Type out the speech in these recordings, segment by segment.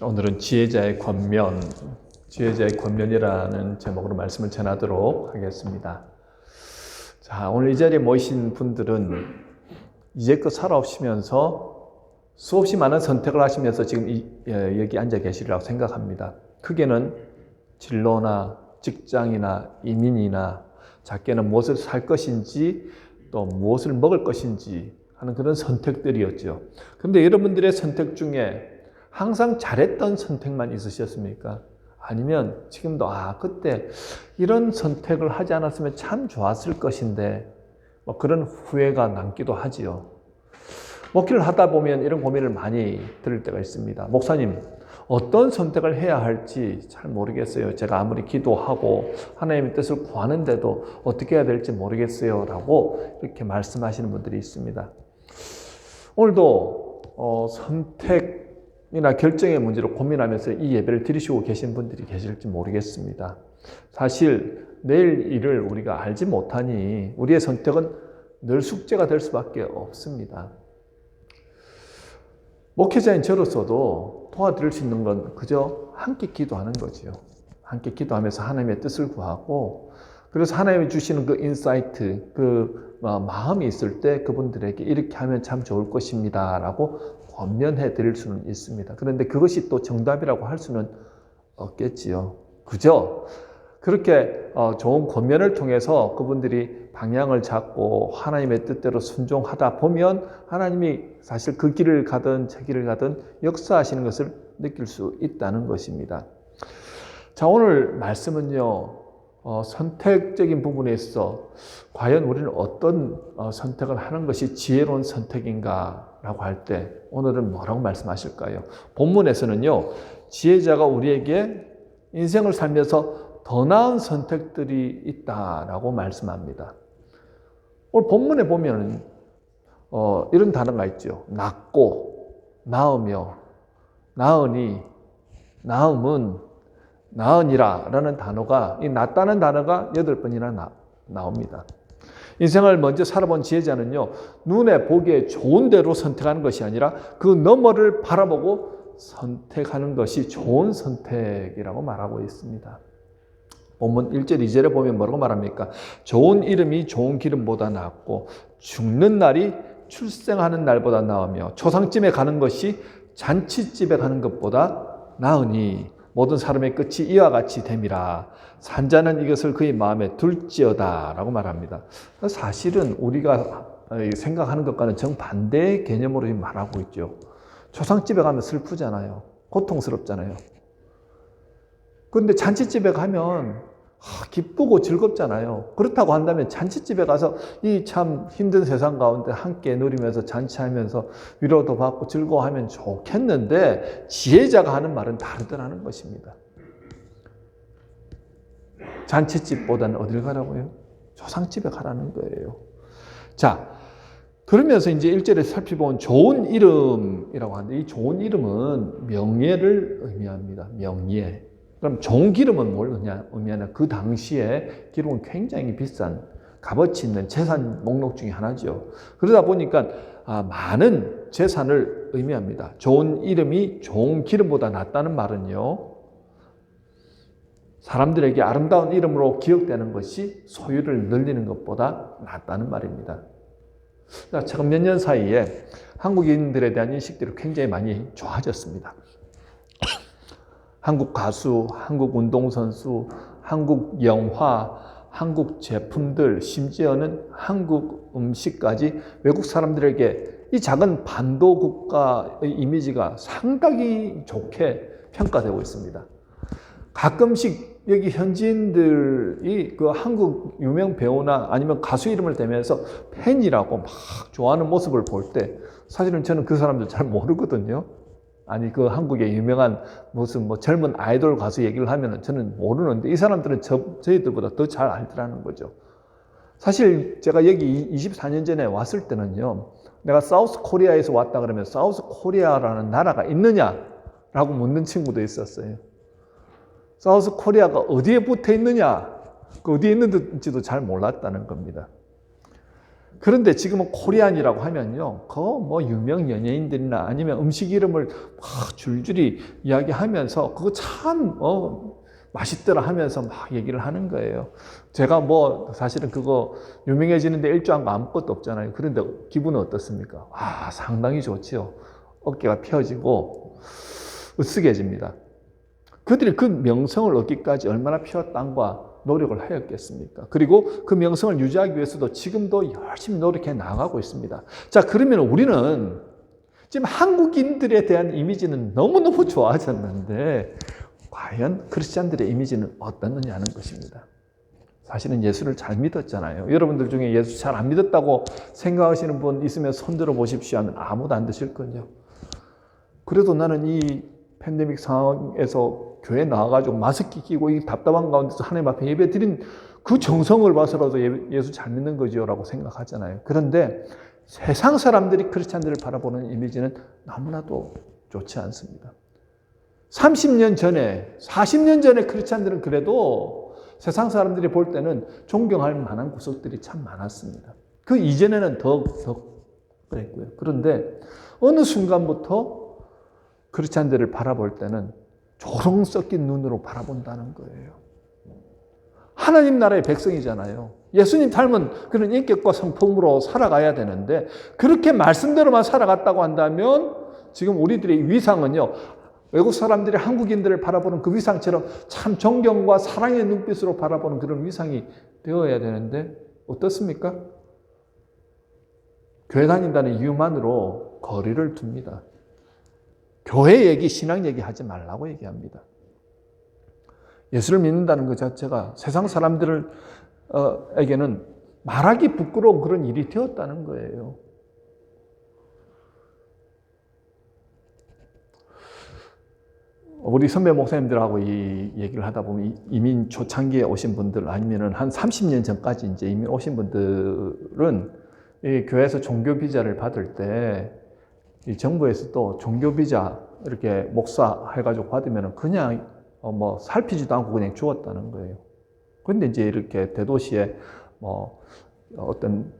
오늘은 지혜자의 권면, 지혜자의 권면이라는 제목으로 말씀을 전하도록 하겠습니다. 자, 오늘 이 자리에 모이신 분들은 이제껏 살아오시면서 수없이 많은 선택을 하시면서 지금 여기 앉아 계시리라고 생각합니다. 크게는 진로나 직장이나 이민이나 작게는 무엇을 살 것인지 또 무엇을 먹을 것인지 하는 그런 선택들이었죠. 그런데 여러분들의 선택 중에 항상 잘했던 선택만 있으셨습니까? 아니면 지금도 그때 이런 선택을 하지 않았으면 참 좋았을 것인데 그런 후회가 남기도 하지요. 목회를 하다 보면 이런 고민을 많이 들을 때가 있습니다. 목사님, 어떤 선택을 해야 할지 잘 모르겠어요. 제가 아무리 기도하고 하나님의 뜻을 구하는데도 어떻게 해야 될지 모르겠어요. 라고 이렇게 말씀하시는 분들이 있습니다. 오늘도 선택이나 결정의 문제로 고민하면서 이 예배를 드리시고 계신 분들이 계실지 모르겠습니다. 사실 내일 일을 우리가 알지 못하니 우리의 선택은 늘 숙제가 될 수밖에 없습니다. 목회자인 저로서도 도와드릴 수 있는 건 그저 함께 기도하는 거지요. 함께 기도하면서 하나님의 뜻을 구하고, 그래서 하나님이 주시는 그 인사이트, 그 마음이 있을 때 그분들에게 이렇게 하면 참 좋을 것입니다 라고 권면해 드릴 수는 있습니다. 그런데 그것이 또 정답이라고 할 수는 없겠지요. 그죠? 그렇게 좋은 권면을 통해서 그분들이 방향을 잡고 하나님의 뜻대로 순종하다 보면 하나님이 사실 그 길을 가든 제 길을 가든 역사하시는 것을 느낄 수 있다는 것입니다. 자, 오늘 말씀은요, 선택적인 부분에 있어 과연 우리는 어떤 선택을 하는 것이 지혜로운 선택인가 라고 할 때 오늘은 뭐라고 말씀하실까요? 본문에서는요, 지혜자가 우리에게 인생을 살면서 더 나은 선택들이 있다라고 말씀합니다. 오늘 본문에 보면 이런 단어가 있죠. 낫고, 나으며, 나으니, 나음은, 나으니라 라는 단어가, 이 낫다는 단어가 8번이나 나옵니다. 인생을 먼저 살아본 지혜자는요, 눈에 보기에 좋은 대로 선택하는 것이 아니라 그 너머를 바라보고 선택하는 것이 좋은 선택이라고 말하고 있습니다. 본문 1절, 2절에 보면 뭐라고 말합니까? 좋은 이름이 좋은 기름보다 낫고 죽는 날이 출생하는 날보다 나으며 초상집에 가는 것이 잔치집에 가는 것보다 나으니 모든 사람의 끝이 이와 같이 됨이라. 산자는 이것을 그의 마음에 둘지어다 라고 말합니다. 사실은 우리가 생각하는 것과는 정반대의 개념으로 말하고 있죠. 초상집에 가면 슬프잖아요. 고통스럽잖아요. 그런데 잔치집에 가면 기쁘고 즐겁잖아요. 그렇다고 한다면 잔치집에 가서 이 참 힘든 세상 가운데 함께 누리면서 잔치하면서 위로도 받고 즐거워하면 좋겠는데 지혜자가 하는 말은 다르더라는 것입니다. 잔치집보다는 어딜 가라고요? 초상집에 가라는 거예요. 자, 그러면서 이제 1절에 살펴본 좋은 이름이라고 하는데 이 좋은 이름은 명예를 의미합니다. 명예. 그럼 좋은 기름은 뭘 의미하냐? 그 당시에 기름은 굉장히 비싼 값어치 있는 재산 목록 중에 하나죠. 그러다 보니까 많은 재산을 의미합니다. 좋은 이름이 좋은 기름보다 낫다는 말은요, 사람들에게 아름다운 이름으로 기억되는 것이 소유를 늘리는 것보다 낫다는 말입니다. 최근 몇 년 사이에 한국인들에 대한 인식들이 굉장히 많이 좋아졌습니다. 한국 가수, 한국 운동선수, 한국 영화, 한국 제품들, 심지어는 한국 음식까지 외국 사람들에게 이 작은 반도 국가의 이미지가 상당히 좋게 평가되고 있습니다. 가끔씩 여기 현지인들이 그 한국 유명 배우나 아니면 가수 이름을 대면서 팬이라고 막 좋아하는 모습을 볼 때 사실은 저는 그 사람들 잘 모르거든요. 아니 그 한국의 유명한 무슨 젊은 아이돌 가수 얘기를 하면은 저는 모르는데 이 사람들은 저희들보다 더 잘 알더라는 거죠. 사실 제가 여기 24년 전에 왔을 때는요, 내가 사우스 코리아에서 왔다 그러면 사우스 코리아라는 나라가 있느냐라고 묻는 친구도 있었어요. 사우스 코리아가 어디에 붙어 있느냐, 그 어디에 있는지도 잘 몰랐다는 겁니다. 그런데 지금은 코리안이라고 하면요, 그 뭐 유명 연예인들이나 아니면 음식 이름을 막 줄줄이 이야기하면서 그거 참 맛있더라 하면서 막 얘기를 하는 거예요. 제가 뭐 사실은 그거 유명해지는데 일조한 거 아무것도 없잖아요. 그런데 기분은 어떻습니까? 상당히 좋지요. 어깨가 펴지고 으쓱해집니다. 그들이 그 명성을 얻기까지 얼마나 피와 땀과 노력을 하였겠습니까? 그리고 그 명성을 유지하기 위해서도 지금도 열심히 노력해 나가고 있습니다. 자, 그러면 우리는 지금 한국인들에 대한 이미지는 너무너무 좋아졌는데 과연 크리스찬들의 이미지는 어떻느냐는 것입니다. 사실은 예수를 잘 믿었잖아요. 여러분들 중에 예수 잘 안 믿었다고 생각하시는 분 있으면 손들어 보십시오 하면 아무도 안 드실걸요. 그래도 나는 이 팬데믹 상황에서 교회 나와가지고 마스크 끼고 이 답답한 가운데서 하나님 앞에 예배 드린 그 정성을 봐서라도 예수 잘 믿는 거지요 라고 생각하잖아요. 그런데 세상 사람들이 크리스찬들을 바라보는 이미지는 너무나도 좋지 않습니다. 30년 전에, 40년 전에 크리스찬들은 그래도 세상 사람들이 볼 때는 존경할 만한 구석들이 참 많았습니다. 그 이전에는 더 그랬고요. 그런데 어느 순간부터 크리스찬들을 바라볼 때는 조롱 섞인 눈으로 바라본다는 거예요. 하나님 나라의 백성이잖아요. 예수님 닮은 그런 인격과 성품으로 살아가야 되는데 그렇게 말씀대로만 살아갔다고 한다면 지금 우리들의 위상은요, 외국 사람들이 한국인들을 바라보는 그 위상처럼 참 존경과 사랑의 눈빛으로 바라보는 그런 위상이 되어야 되는데 어떻습니까? 교회 다닌다는 이유만으로 거리를 둡니다. 교회 얘기, 신앙 얘기 하지 말라고 얘기합니다. 예수를 믿는다는 것 자체가 세상 사람들에게는 말하기 부끄러운 그런 일이 되었다는 거예요. 우리 선배 목사님들하고 이 얘기를 하다 보면 이민 초창기에 오신 분들 아니면 한 30년 전까지 이제 이민 오신 분들은 이 교회에서 종교 비자를 받을 때 이 정부에서도 종교 비자 이렇게 목사 해가지고 받으면 그냥 뭐 살피지도 않고 그냥 주었다는 거예요. 그런데 이제 이렇게 대도시에 뭐 어떤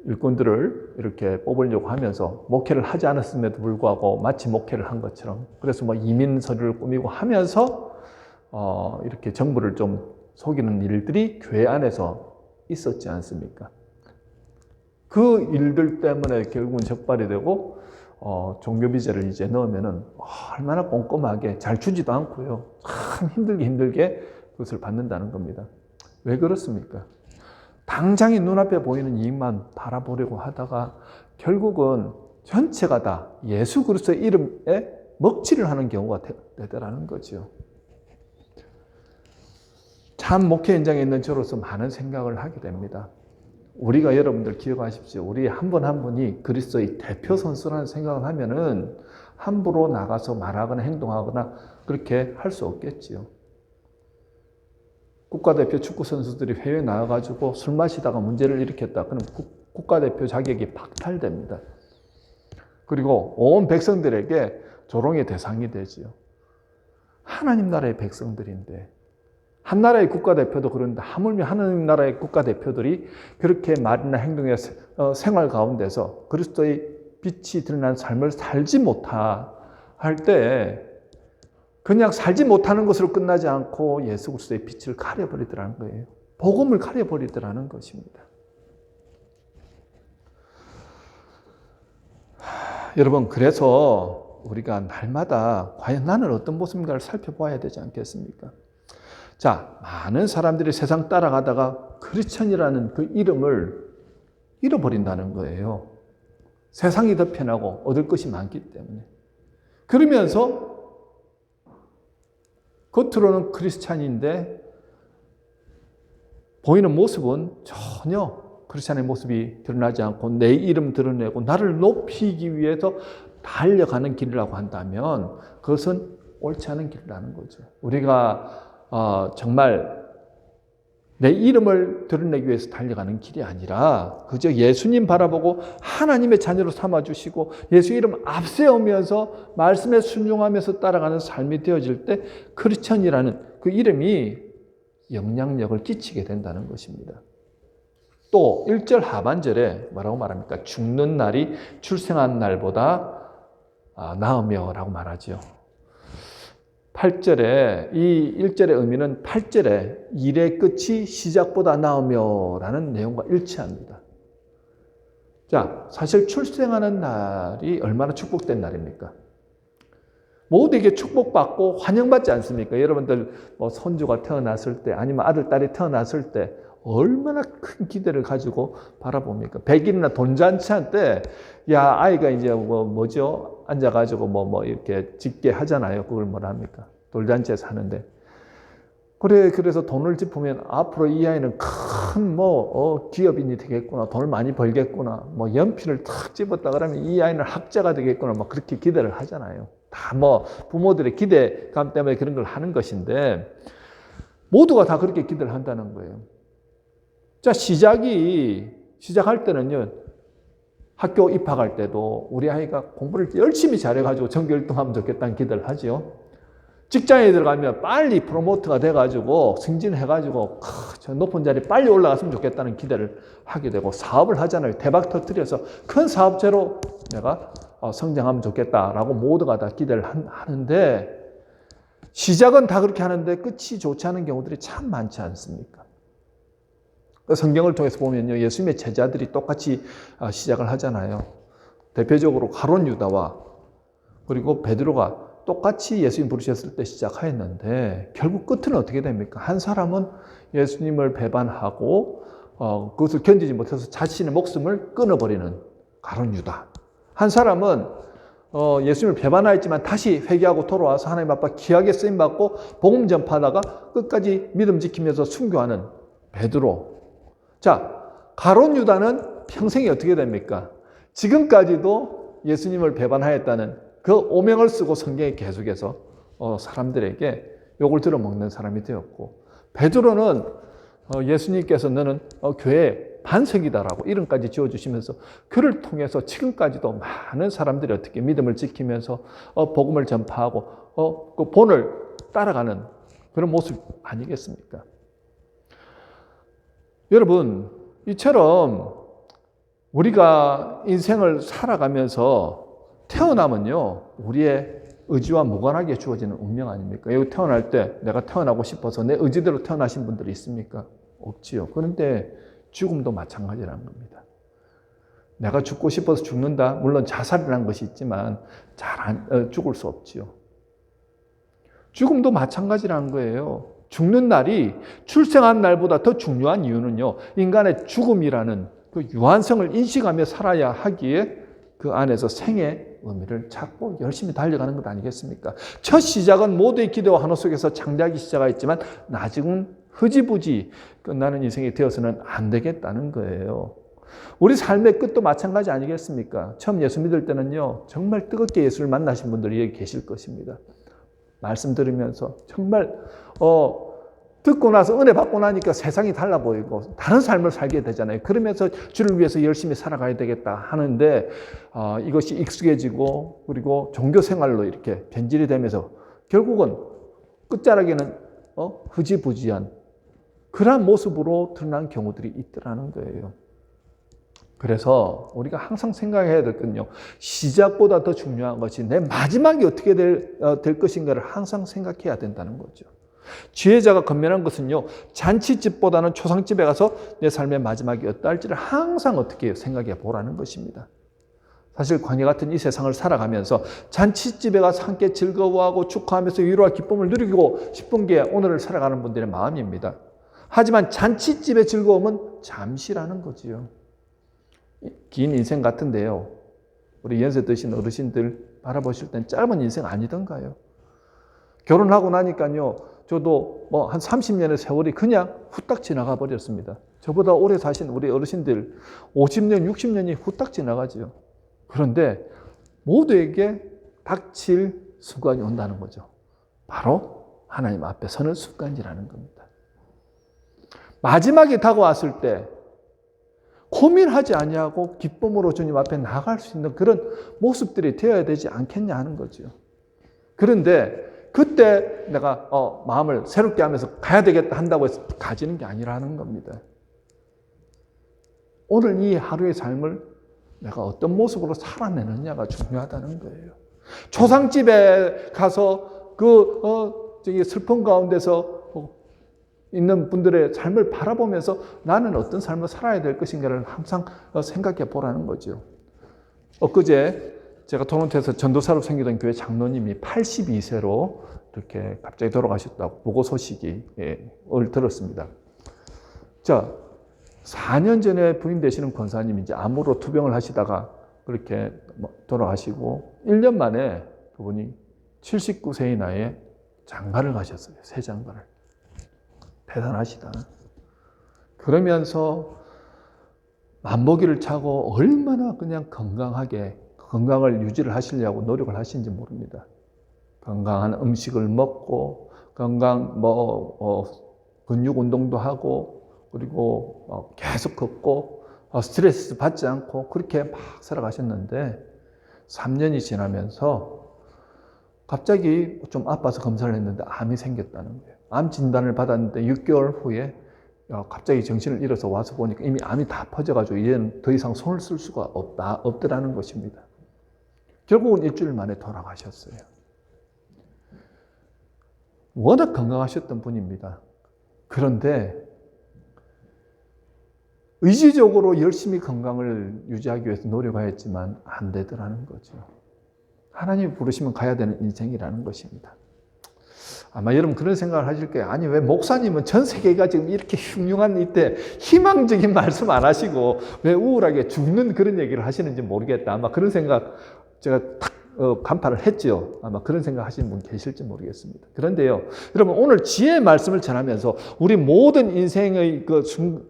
일꾼들을 이렇게 뽑으려고 하면서 목회를 하지 않았음에도 불구하고 마치 목회를 한 것처럼 그래서 뭐 이민 서류를 꾸미고 하면서 이렇게 정부를 좀 속이는 일들이 교회 안에서 있었지 않습니까? 그 일들 때문에 결국은 적발이 되고 종교 비자를 이제 넣으면은 얼마나 꼼꼼하게 잘 주지도 않고요. 참 힘들게 그것을 받는다는 겁니다. 왜 그렇습니까? 당장의 눈앞에 보이는 이익만 바라보려고 하다가 결국은 전체가 다 예수 그리스도의 이름에 먹칠을 하는 경우가 되더라는 거죠. 참 목회 현장에 있는 저로서 많은 생각을 하게 됩니다. 우리가 여러분들 기억하십시오. 우리 한 분 한 분이 그리스도의 대표 선수라는 생각을 하면은 함부로 나가서 말하거나 행동하거나 그렇게 할 수 없겠지요. 국가대표 축구 선수들이 해외에 나와가지고 술 마시다가 문제를 일으켰다. 그럼 국가대표 자격이 박탈됩니다. 그리고 온 백성들에게 조롱의 대상이 되지요. 하나님 나라의 백성들인데 한 나라의 국가대표도 그런데 하물며 하나님 나라의 국가대표들이 그렇게 말이나 행동의 생활 가운데서 그리스도의 빛이 드러난 삶을 살지 못할 때 그냥 살지 못하는 것으로 끝나지 않고 예수 그리스도의 빛을 가려버리더라는 거예요. 복음을 가려버리더라는 것입니다. 여러분, 그래서 우리가 날마다 과연 나는 어떤 모습인가를 살펴봐야 되지 않겠습니까? 자, 많은 사람들이 세상 따라가다가 크리스천이라는 그 이름을 잃어버린다는 거예요. 세상이 더 편하고 얻을 것이 많기 때문에. 그러면서 겉으로는 크리스찬인데 보이는 모습은 전혀 크리스찬의 모습이 드러나지 않고 내 이름 드러내고 나를 높이기 위해서 달려가는 길이라고 한다면 그것은 옳지 않은 길이라는 거죠. 우리가 정말 내 이름을 드러내기 위해서 달려가는 길이 아니라 그저 예수님 바라보고 하나님의 자녀로 삼아주시고 예수 이름 앞세우면서 말씀에 순종하면서 따라가는 삶이 되어질 때 크리스천이라는 그 이름이 영향력을 끼치게 된다는 것입니다. 또 1절 하반절에 뭐라고 말합니까? 죽는 날이 출생한 날보다 나으며 라고 말하죠. 8절에 이 1절의 의미는 8절에 일의 끝이 시작보다 나으며 라는 내용과 일치합니다. 자, 사실 출생하는 날이 얼마나 축복된 날입니까? 모두에게 축복받고 환영받지 않습니까? 여러분들 뭐 손주가 태어났을 때 아니면 아들, 딸이 태어났을 때 얼마나 큰 기대를 가지고 바라봅니까? 100일이나 돈잔치 때, 야, 아이가 이제 뭐죠? 앉아가지고 이렇게 짓게 하잖아요. 그걸 뭐라 합니까? 돌잔치에서 하는데. 그래서 돈을 짚으면 앞으로 이 아이는 큰 기업인이 되겠구나. 돈을 많이 벌겠구나. 연필을 탁 집었다 그러면 이 아이는 학자가 되겠구나. 그렇게 기대를 하잖아요. 다 부모들의 기대감 때문에 그런 걸 하는 것인데, 모두가 다 그렇게 기대를 한다는 거예요. 자, 시작할 때는요, 학교 입학할 때도 우리 아이가 공부를 열심히 잘해가지고 전교 1등하면 좋겠다는 기대를 하죠. 직장에 들어가면 빨리 프로모트가 돼가지고 승진해가지고 저 높은 자리 빨리 올라갔으면 좋겠다는 기대를 하게 되고, 사업을 하잖아요. 대박 터뜨려서 큰 사업체로 내가 성장하면 좋겠다라고 모두가 다 기대를 하는데, 시작은 다 그렇게 하는데 끝이 좋지 않은 경우들이 참 많지 않습니까? 성경을 통해서 보면요, 예수님의 제자들이 똑같이 시작을 하잖아요. 대표적으로 가룟 유다와 그리고 베드로가 똑같이 예수님 부르셨을 때 시작하였는데, 결국 끝은 어떻게 됩니까? 한 사람은 예수님을 배반하고 그것을 견디지 못해서 자신의 목숨을 끊어버리는 가룟 유다. 한 사람은 예수님을 배반하였지만 다시 회개하고 돌아와서 하나님 앞에 귀하게 쓰임받고 복음 전파하다가 끝까지 믿음 지키면서 순교하는 베드로. 자, 가룟 유다는 평생이 어떻게 됩니까? 지금까지도 예수님을 배반하였다는 그 오명을 쓰고 성경에 계속해서 사람들에게 욕을 들어먹는 사람이 되었고, 베드로는 예수님께서 너는 교회의 반석이다라고 이름까지 지어주시면서 그를 통해서 지금까지도 많은 사람들이 어떻게 믿음을 지키면서 복음을 전파하고 그 본을 따라가는 그런 모습 아니겠습니까? 여러분, 이처럼 우리가 인생을 살아가면서 태어나면요, 우리의 의지와 무관하게 주어지는 운명 아닙니까? 여기 태어날 때 내가 태어나고 싶어서 내 의지대로 태어나신 분들이 있습니까? 없지요. 그런데 죽음도 마찬가지라는 겁니다. 내가 죽고 싶어서 죽는다. 물론 자살이라는 것이 있지만 죽을 수 없지요. 죽음도 마찬가지라는 거예요. 죽는 날이 출생한 날보다 더 중요한 이유는요, 인간의 죽음이라는 그 유한성을 인식하며 살아야 하기에 그 안에서 생의 의미를 찾고 열심히 달려가는 것 아니겠습니까? 첫 시작은 모두의 기대와 환호 속에서 창대하기 시작하였지만 나중은 흐지부지 끝나는 인생이 되어서는 안 되겠다는 거예요. 우리 삶의 끝도 마찬가지 아니겠습니까? 처음 예수 믿을 때는요, 정말 뜨겁게 예수를 만나신 분들이 여기 계실 것입니다. 말씀 들으면서 정말 듣고 나서 은혜 받고 나니까 세상이 달라 보이고 다른 삶을 살게 되잖아요. 그러면서 주를 위해서 열심히 살아가야 되겠다 하는데 이것이 익숙해지고 그리고 종교 생활로 이렇게 변질이 되면서 결국은 끝자락에는 흐지부지한 그러한 모습으로 드러난 경우들이 있더라는 거예요. 그래서 우리가 항상 생각해야 될 건요, 시작보다 더 중요한 것이 내 마지막이 어떻게 될 것인가를 항상 생각해야 된다는 거죠. 지혜자가 건면한 것은요, 잔치집보다는 초상집에 가서 내 삶의 마지막이 어떠할지를 항상 어떻게 생각해 보라는 것입니다. 사실 광야 같은 이 세상을 살아가면서 잔치집에 가서 함께 즐거워하고 축하하면서 위로와 기쁨을 누리고 싶은 게 오늘을 살아가는 분들의 마음입니다. 하지만 잔치집의 즐거움은 잠시라는 거지요. 긴 인생 같은데요, 우리 연세 드신 어르신들 바라보실 땐 짧은 인생 아니던가요? 결혼하고 나니까요, 저도 한 30년의 세월이 그냥 후딱 지나가 버렸습니다. 저보다 오래 사신 우리 어르신들 50년, 60년이 후딱 지나가죠. 그런데 모두에게 닥칠 순간이 온다는 거죠. 바로 하나님 앞에 서는 순간이라는 겁니다. 마지막이 다가왔을 때 고민하지 아니하고 기쁨으로 주님 앞에 나갈 수 있는 그런 모습들이 되어야 되지 않겠냐 하는 거죠. 그런데 그때 내가 마음을 새롭게 하면서 가야 되겠다 한다고 해서 가지는 게 아니라는 겁니다. 오늘 이 하루의 삶을 내가 어떤 모습으로 살아내느냐가 중요하다는 거예요. 초상집에 가서 저기 슬픔 가운데서 있는 분들의 삶을 바라보면서 나는 어떤 삶을 살아야 될 것인가를 항상 생각해 보라는 거죠. 엊그제 제가 토론토에서 전도사로 섬기던 교회 장로님이 82세로 이렇게 갑자기 돌아가셨다고 보고 소식이 들었습니다. 자, 4년 전에 부임 되시는 권사님이 이제 암으로 투병을 하시다가 그렇게 돌아가시고 1년 만에 그분이 79세의 나이에 장가를 가셨어요. 새 장가를. 대단하시다. 그러면서 만보기를 차고 얼마나 그냥 건강하게 건강을 유지를 하시려고 노력을 하시는지 모릅니다. 건강한 음식을 먹고 근육 운동도 하고 그리고 계속 걷고 스트레스 받지 않고 그렇게 막 살아가셨는데 3년이 지나면서 갑자기 좀 아파서 검사를 했는데 암이 생겼다는 거예요. 암 진단을 받았는데 6개월 후에 갑자기 정신을 잃어서 와서 보니까 이미 암이 다 퍼져가지고 이제는 더 이상 손을 쓸 수가 없더라는 것입니다. 결국은 일주일 만에 돌아가셨어요. 워낙 건강하셨던 분입니다. 그런데 의지적으로 열심히 건강을 유지하기 위해서 노력하였지만 안 되더라는 거죠. 하나님이 부르시면 가야 되는 인생이라는 것입니다. 아마 여러분 그런 생각을 하실 거예요. 아니 왜 목사님은 전 세계가 지금 이렇게 흉흉한 이때 희망적인 말씀 안 하시고 왜 우울하게 죽는 그런 얘기를 하시는지 모르겠다. 아마 그런 생각 제가 탁 간파를 했죠. 아마 그런 생각 하시는 분 계실지 모르겠습니다. 그런데요, 여러분 오늘 지혜의 말씀을 전하면서 우리 모든 인생의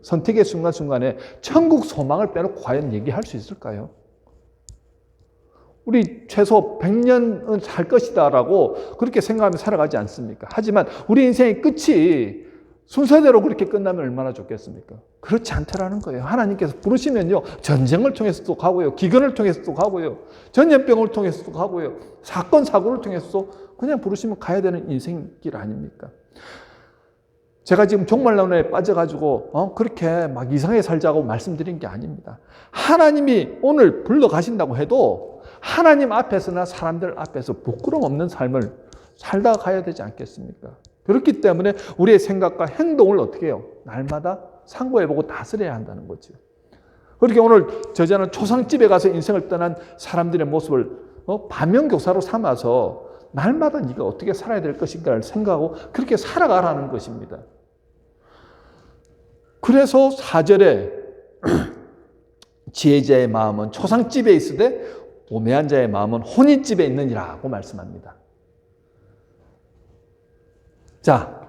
선택의 순간순간에 천국 소망을 빼놓고 과연 얘기할 수 있을까요? 우리 최소 100년은 살 것이다라고 그렇게 생각하며 살아가지 않습니까? 하지만 우리 인생의 끝이 순서대로 그렇게 끝나면 얼마나 좋겠습니까? 그렇지 않다라는 거예요. 하나님께서 부르시면요, 전쟁을 통해서도 가고요, 기근을 통해서도 가고요, 전염병을 통해서도 가고요, 사건, 사고를 통해서도 그냥 부르시면 가야 되는 인생길 아닙니까? 제가 지금 종말론에 빠져가지고 그렇게 막 이상하게 살자고 말씀드린 게 아닙니다. 하나님이 오늘 불러가신다고 해도 하나님 앞에서나 사람들 앞에서 부끄러움 없는 삶을 살다가 가야 되지 않겠습니까? 그렇기 때문에 우리의 생각과 행동을 어떻게 해요? 날마다 상고해보고 다스려야 한다는 거죠. 그렇게 오늘 저자는 초상집에 가서 인생을 떠난 사람들의 모습을 반면교사로 삼아서 날마다 네가 어떻게 살아야 될 것인가를 생각하고 그렇게 살아가라는 것입니다. 그래서 4절에 지혜자의 마음은 초상집에 있으되 오매한 자의 마음은 혼인집에 있느니라고 말씀합니다. 자,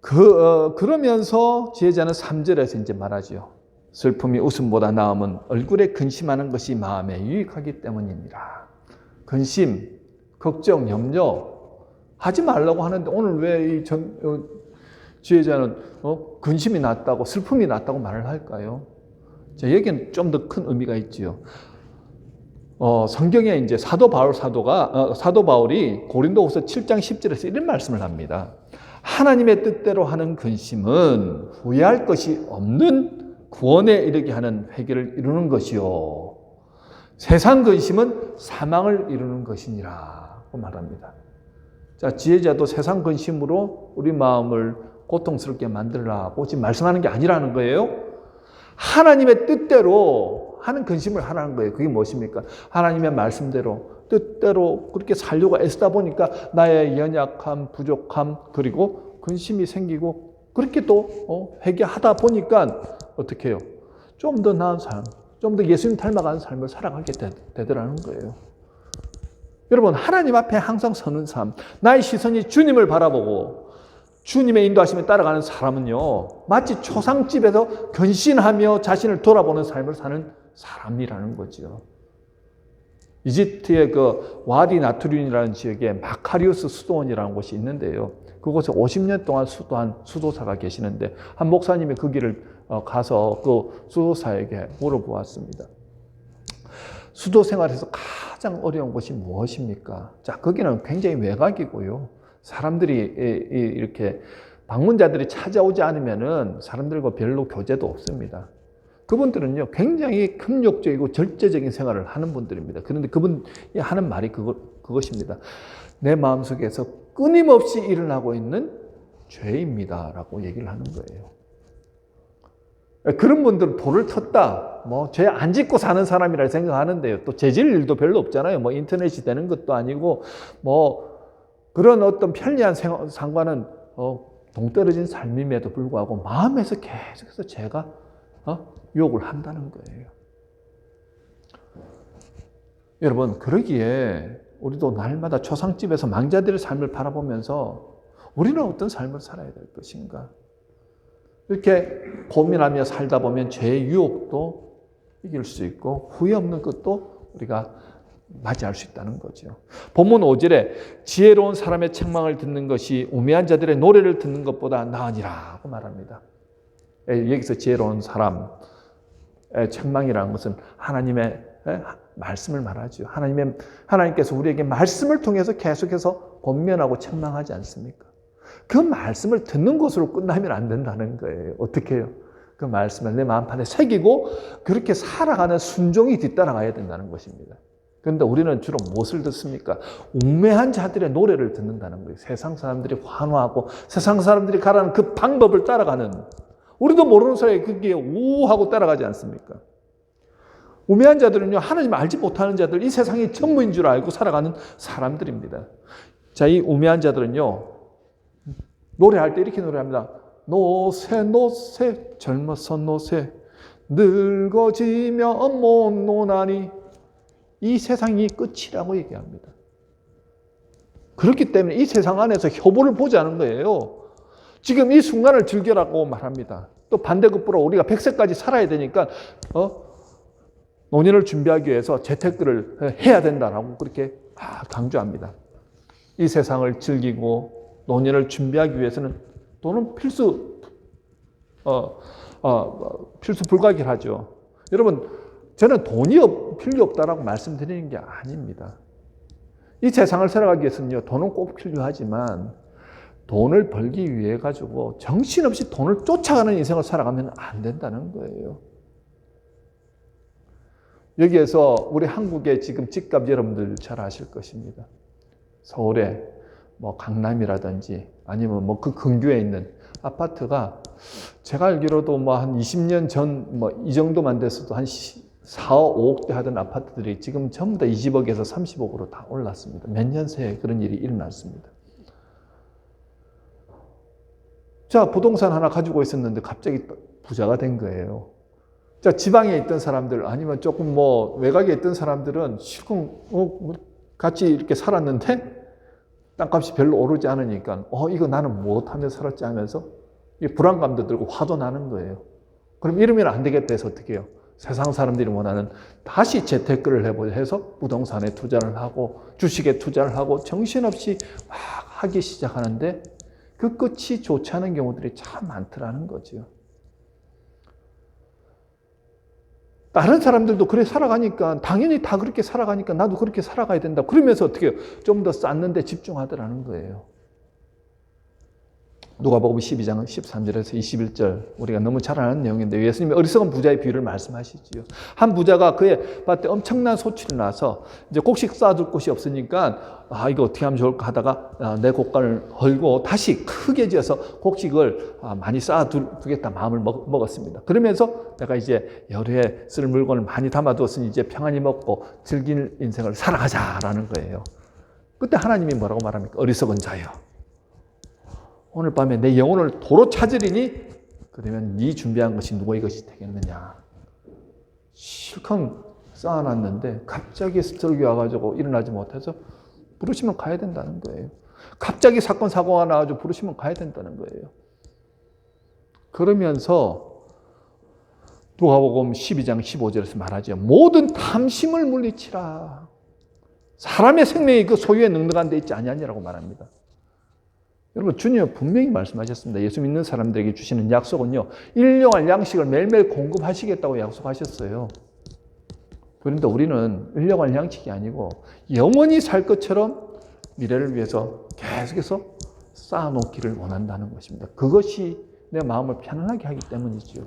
그러면서 지혜자는 3절에서 이제 말하죠. 슬픔이 웃음보다 나음은 얼굴에 근심하는 것이 마음에 유익하기 때문입니다. 근심, 걱정, 염려 하지 말라고 하는데 오늘 왜 이 지혜자는 근심이 났다고 슬픔이 났다고 말을 할까요? 자, 여기는 좀 더 큰 의미가 있지요. 성경에 이제 사도 바울이 고린도후서 7장 10절에서 이런 말씀을 합니다. 하나님의 뜻대로 하는 근심은 후회할 것이 없는 구원에 이르게 하는 회개를 이루는 것이요, 세상 근심은 사망을 이루는 것이니라고 말합니다. 자, 지혜자도 세상 근심으로 우리 마음을 고통스럽게 만들라고 지금 말씀하는 게 아니라는 거예요. 하나님의 뜻대로 하는 근심을 하라는 거예요. 그게 무엇입니까? 하나님의 말씀대로 뜻대로 그렇게 살려고 애쓰다 보니까 나의 연약함, 부족함, 그리고 근심이 생기고 그렇게 또 회개하다 보니까 어떻게 해요? 좀 더 나은 삶, 좀 더 예수님 닮아가는 삶을 살아가게 되더라는 거예요. 여러분, 하나님 앞에 항상 서는 삶, 나의 시선이 주님을 바라보고 주님의 인도하심에 따라가는 사람은요, 마치 초상집에서 근신하며 자신을 돌아보는 삶을 사는 사람이라는 거죠. 이집트의 그 와디 나트륜이라는 지역에 마카리우스 수도원이라는 곳이 있는데요. 그곳에 50년 동안 수도한 수도사가 계시는데 한 목사님이 그 길을 가서 그 수도사에게 물어보았습니다. 수도 생활에서 가장 어려운 것이 무엇입니까? 자, 거기는 굉장히 외곽이고요. 사람들이 이렇게 방문자들이 찾아오지 않으면은 사람들과 별로 교제도 없습니다. 그분들은요, 굉장히 금욕적이고 절제적인 생활을 하는 분들입니다. 그런데 그분이 하는 말이 그것입니다. 내 마음속에서 끊임없이 일어나고 있는 죄입니다라고 얘기를 하는 거예요. 그런 분들은 돌을 텄다, 죄 안 짓고 사는 사람이라 생각하는데요. 또 죄질 일도 별로 없잖아요. 인터넷이 되는 것도 아니고, 그런 어떤 편리한 상관은, 동떨어진 삶임에도 불구하고 마음에서 계속해서 죄가, 유혹을 한다는 거예요. 여러분, 그러기에 우리도 날마다 초상집에서 망자들의 삶을 바라보면서 우리는 어떤 삶을 살아야 될 것인가? 이렇게 고민하며 살다 보면 죄의 유혹도 이길 수 있고 후회 없는 것도 우리가 맞이할 수 있다는 거죠. 본문 5절에 지혜로운 사람의 책망을 듣는 것이 우매한 자들의 노래를 듣는 것보다 나으니라고 말합니다. 여기서 지혜로운 사람의 책망이라는 것은 하나님의 말씀을 말하죠. 하나님께서 우리에게 말씀을 통해서 계속해서 권면하고 책망하지 않습니까? 그 말씀을 듣는 것으로 끝나면 안 된다는 거예요. 어떻게 해요? 그 말씀을 내 마음판에 새기고 그렇게 살아가는 순종이 뒤따라가야 된다는 것입니다. 그런데 우리는 주로 무엇을 듣습니까? 우매한 자들의 노래를 듣는다는 거예요. 세상 사람들이 환호하고 세상 사람들이 가라는 그 방법을 따라가는, 우리도 모르는 사이에 그게 우하고 따라가지 않습니까? 우매한 자들은요, 하나님 알지 못하는 자들, 이 세상이 전부인 줄 알고 살아가는 사람들입니다. 자, 이 우매한 자들은요, 노래할 때 이렇게 노래합니다. 노새 노새 젊어서 노새 늙어지면 못 노나니, 이 세상이 끝이라고 얘기합니다. 그렇기 때문에 이 세상 안에서 효보를 보자는 거예요. 지금 이 순간을 즐겨라고 말합니다. 또 반대급부로 우리가 100세까지 살아야 되니까 노년을 준비하기 위해서 재테크를 해야 된다라고 그렇게 강조합니다. 이 세상을 즐기고 노년을 준비하기 위해서는 돈은 필수 불가결하죠. 여러분, 저는 돈이 필요 없다라고 말씀드리는 게 아닙니다. 이 세상을 살아가기 위해서는요, 돈은 꼭 필요하지만 돈을 벌기 위해 가지고 정신없이 돈을 쫓아가는 인생을 살아가면 안 된다는 거예요. 여기에서 우리 한국의 지금 집값 여러분들 잘 아실 것입니다. 서울에 강남이라든지 아니면 그 근교에 있는 아파트가 제가 알기로도 한 20년 전 이 정도만 됐어도 한 4, 5억대 하던 아파트들이 지금 전부 다 20억에서 30억으로 다 올랐습니다. 몇 년 새에 그런 일이 일어났습니다. 자, 부동산 하나 가지고 있었는데 갑자기 부자가 된 거예요. 자, 지방에 있던 사람들 아니면 조금 외곽에 있던 사람들은 실컷 같이 이렇게 살았는데 땅값이 별로 오르지 않으니까 이거 나는 무엇하며 살았지 하면서 불안감도 들고 화도 나는 거예요. 그럼 이러면 안 되겠다 해서 어떻게 해요? 세상 사람들이 원하는 다시 재테크를 해서 부동산에 투자를 하고 주식에 투자를 하고 정신없이 막 하기 시작하는데 그 끝이 좋지 않은 경우들이 참 많더라는 거죠. 다른 사람들도 그래 살아가니까 당연히 다 그렇게 살아가니까 나도 그렇게 살아가야 된다. 그러면서 어떻게 해요? 좀 더 쌓는 데 집중하더라는 거예요. 누가복음 12장 13절에서 21절 우리가 너무 잘 아는 내용인데 예수님이 어리석은 부자의 비유를 말씀하시지요. 한 부자가 그의 밭에 엄청난 소출이 나서 이제 곡식 쌓아둘 곳이 없으니까 이거 어떻게 하면 좋을까 하다가 내 곡간을 헐고 다시 크게 지어서 곡식을 많이 쌓아두겠다 마음을 먹었습니다. 그러면서 내가 이제 여러 해 쓸 물건을 많이 담아두었으니 이제 평안히 먹고 즐길 인생을 살아가자라는 거예요. 그때 하나님이 뭐라고 말합니까? 어리석은 자여, 오늘 밤에 내 영혼을 도로 찾으리니 그러면 네 준비한 것이 누구의 것이 되겠느냐. 실컷 쌓아놨는데 갑자기 스트로크 와가지고 일어나지 못해서 부르시면 가야 된다는 거예요. 갑자기 사건 사고가 나가지고 부르시면 가야 된다는 거예요. 그러면서 누가복음 12장 15절에서 말하죠. 모든 탐심을 물리치라. 사람의 생명이 그 소유에 넉넉한 데 있지 아니하니라고 말합니다. 여러분, 주님은 분명히 말씀하셨습니다. 예수 믿는 사람들에게 주시는 약속은요, 일용할 양식을 매일매일 공급하시겠다고 약속하셨어요. 그런데 우리는 일용할 양식이 아니고 영원히 살 것처럼 미래를 위해서 계속해서 쌓아놓기를 원한다는 것입니다. 그것이 내 마음을 편안하게 하기 때문이지요.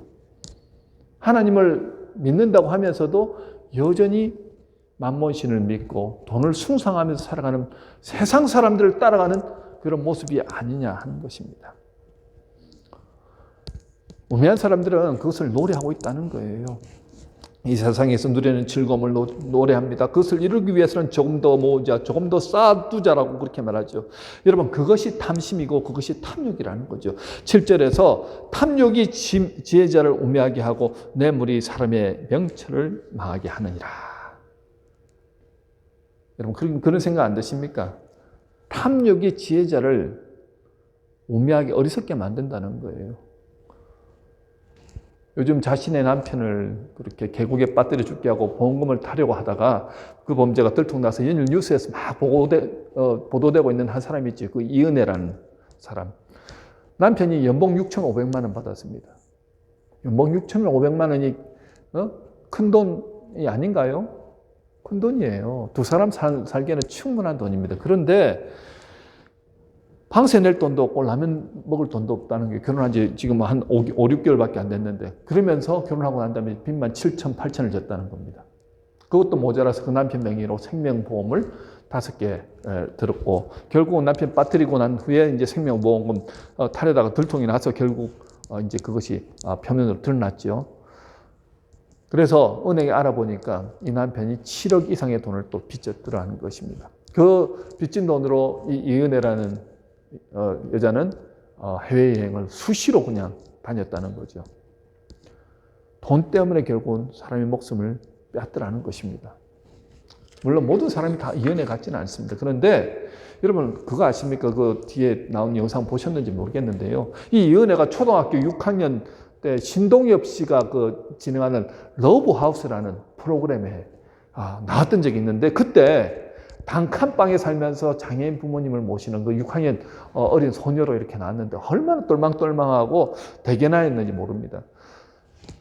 하나님을 믿는다고 하면서도 여전히 만몬신을 믿고 돈을 숭상하면서 살아가는 세상 사람들을 따라가는 그런 모습이 아니냐 하는 것입니다. 우매한 사람들은 그것을 노래하고 있다는 거예요. 이 세상에서 누리는 즐거움을 노래합니다. 그것을 이루기 위해서는 조금 더 모으자, 조금 더 쌓아두자라고 그렇게 말하죠. 여러분, 그것이 탐심이고 그것이 탐욕이라는 거죠. 7절에서 탐욕이 지혜자를 우매하게 하고 뇌물이 사람의 명철을 망하게 하느니라. 여러분, 그런 생각 안 드십니까? 탐욕이 지혜자를 우매하게 어리석게 만든다는 거예요. 요즘 자신의 남편을 그렇게 계곡에 빠뜨려 죽게 하고 보험금을 타려고 하다가 그 범죄가 들통나서 연일 뉴스에서 막 보도되고 있는 한 사람이 있지. 그 이은혜라는 사람. 남편이 연봉 6,500만 원 받았습니다. 연봉 6,500만 원이 큰 돈이 아닌가요? 큰 돈이에요. 두 사람 살기에는 충분한 돈입니다. 그런데 방세 낼 돈도 없고 라면 먹을 돈도 없다는 게 결혼한 지 지금 한 5, 6개월밖에 안 됐는데 그러면서 결혼하고 난 다음에 빚만 7천, 8천을 졌다는 겁니다. 그것도 모자라서 그 남편 명의로 생명보험을 5개 들었고 결국은 남편 빠뜨리고 난 후에 이제 생명보험금 탈에다가 들통이 나서 결국 이제 그것이 표면으로 드러났죠. 그래서 은행에 알아보니까 이 남편이 7억 이상의 돈을 또 빚졌더라는 것입니다. 그 빚진 돈으로 이은혜라는 여자는 해외여행을 수시로 그냥 다녔다는 거죠. 돈 때문에 결국은 사람의 목숨을 빼앗더라는 것입니다. 물론 모든 사람이 다 이은혜 같지는 않습니다. 그런데 여러분 그거 아십니까? 그 뒤에 나온 영상 보셨는지 모르겠는데요. 이 이은혜가 초등학교 6학년 때 신동엽 씨가 진행하는 러브하우스라는 프로그램에 나왔던 적이 있는데 그때 단칸방에 살면서 장애인 부모님을 모시는 그 6학년 어린 소녀로 이렇게 나왔는데 얼마나 똘망똘망하고 대견하였는지 모릅니다.